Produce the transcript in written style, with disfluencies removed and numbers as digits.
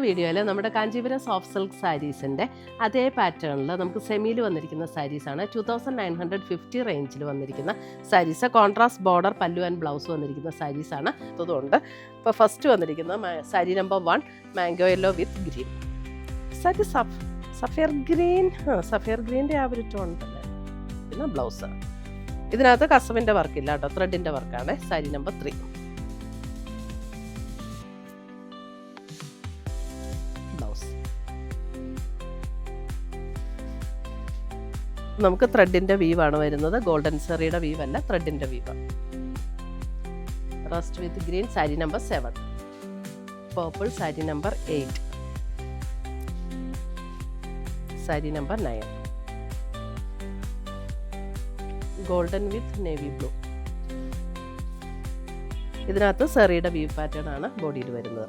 വീഡിയോയിൽ നമ്മുടെ Kanchipuram soft silk സാരീസിൻ്റെ അതേ പാറ്റേണിൽ നമുക്ക് സെമിയിൽ വന്നിരിക്കുന്ന സാരീസാണ്. 2950 റേഞ്ചിൽ വന്നിരിക്കുന്ന saris. Contrast border pallu and blouse വന്നിരിക്കുന്ന സാരീസാണ്. അതുകൊണ്ട് ഇപ്പോൾ ഫസ്റ്റ് വന്നിരിക്കുന്ന sari number 1 mango yellow with green. Sari sapphire green, sapphire ഗ്രീൻ്റെ ആ ഒരു ടോൺ തന്നെ. പിന്നെ ബ്ലൗസ് ഇതിനകത്ത് കസവിൻ്റെ വർക്കില്ല കേട്ടോ, ത്രെഡിൻ്റെ വർക്കാണ്. Sari number 3 blouse. നമുക്ക് ത്രെഡിൻ്റെ വീവാണ് വരുന്നത്, ഗോൾഡൻ സെറിയുടെ വീവല്ല, ത്രെഡിൻ്റെ weave. Rust with green sari number 7. Purple sari number 8. Sari number 9. Golden with navy blue. ഇതിനകത്ത് സെറിയുടെ വീവ് പാറ്റേൺ ആണ് ബോഡിയിൽ വരുന്നത്.